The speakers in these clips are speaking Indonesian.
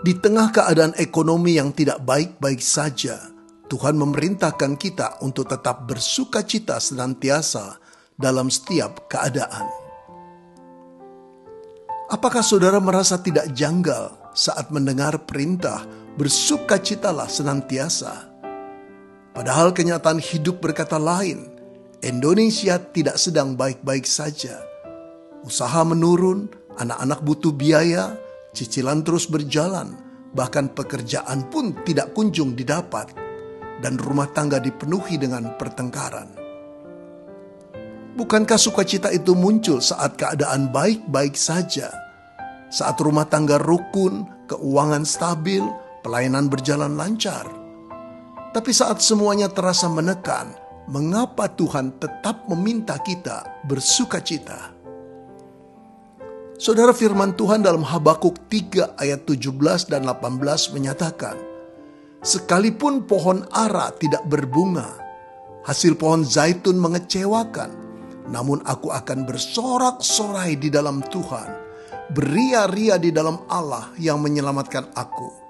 Di tengah keadaan ekonomi yang tidak baik-baik saja, Tuhan memerintahkan kita untuk tetap bersukacita senantiasa dalam setiap keadaan. Apakah saudara merasa tidak janggal saat mendengar perintah bersukacitalah senantiasa? Padahal kenyataan hidup berkata lain. Indonesia tidak sedang baik-baik saja. Usaha menurun, anak-anak butuh biaya, cicilan terus berjalan, bahkan pekerjaan pun tidak kunjung didapat, dan rumah tangga dipenuhi dengan pertengkaran. Bukankah sukacita itu muncul saat keadaan baik-baik saja? Saat rumah tangga rukun, keuangan stabil, pelayanan berjalan lancar. Tapi saat semuanya terasa menekan, mengapa Tuhan tetap meminta kita bersukacita? Saudara, firman Tuhan dalam Habakuk 3 ayat 17 dan 18 menyatakan, sekalipun pohon ara tidak berbunga, hasil pohon zaitun mengecewakan, namun aku akan bersorak-sorai di dalam Tuhan, beria-ria di dalam Allah yang menyelamatkan aku.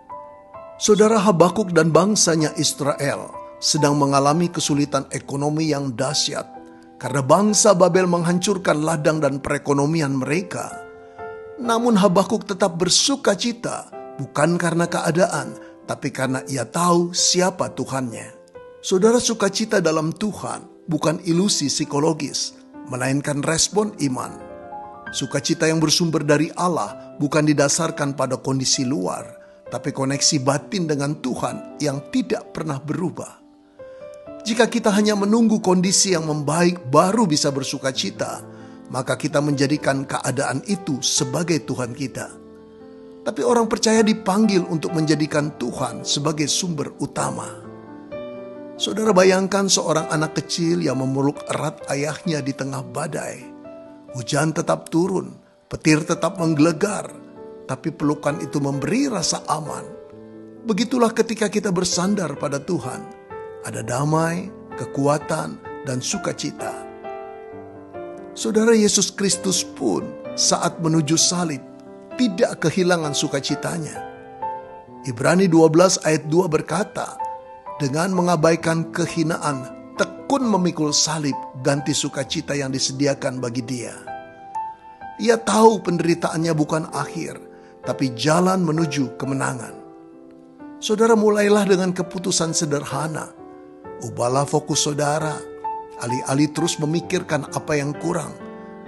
Saudara, Habakuk dan bangsanya Israel sedang mengalami kesulitan ekonomi yang dahsyat karena bangsa Babel menghancurkan ladang dan perekonomian mereka. Namun Habakuk tetap bersukacita, bukan karena keadaan, tapi karena ia tahu siapa Tuhannya. Saudara, sukacita dalam Tuhan bukan ilusi psikologis, melainkan respon iman. Sukacita yang bersumber dari Allah bukan didasarkan pada kondisi luar, tapi koneksi batin dengan Tuhan yang tidak pernah berubah. Jika kita hanya menunggu kondisi yang membaik baru bisa bersukacita, maka kita menjadikan keadaan itu sebagai Tuhan kita. Tapi orang percaya dipanggil untuk menjadikan Tuhan sebagai sumber utama. Saudara, bayangkan seorang anak kecil yang memeluk erat ayahnya di tengah badai. Hujan tetap turun, petir tetap menggelegar, tapi pelukan itu memberi rasa aman. Begitulah ketika kita bersandar pada Tuhan. Ada damai, kekuatan, dan sukacita. Saudara, Yesus Kristus pun saat menuju salib tidak kehilangan sukacitanya. Ibrani 12 ayat 2 berkata, dengan mengabaikan kehinaan, tekun memikul salib ganti sukacita yang disediakan bagi dia. Ia tahu penderitaannya bukan akhir, tapi jalan menuju kemenangan. Saudara, mulailah dengan keputusan sederhana. Ubahlah fokus saudara. Alih-alih terus memikirkan apa yang kurang,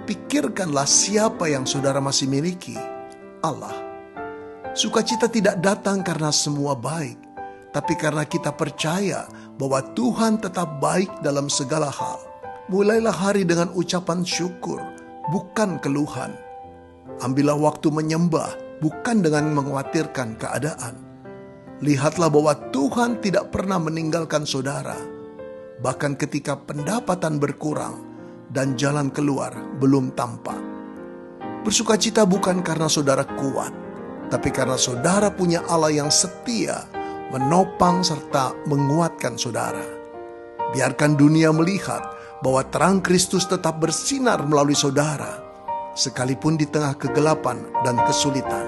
pikirkanlah siapa yang saudara masih miliki, Allah. Sukacita tidak datang karena semua baik, tapi karena kita percaya bahwa Tuhan tetap baik dalam segala hal. Mulailah hari dengan ucapan syukur, bukan keluhan. Ambillah waktu menyembah, bukan dengan mengkhawatirkan keadaan. Lihatlah bahwa Tuhan tidak pernah meninggalkan saudara, bahkan ketika pendapatan berkurang dan jalan keluar belum tampak. Bersukacita bukan karena saudara kuat, tapi karena saudara punya Allah yang setia, menopang serta menguatkan saudara. Biarkan dunia melihat bahwa terang Kristus tetap bersinar melalui saudara, sekalipun di tengah kegelapan dan kesulitan.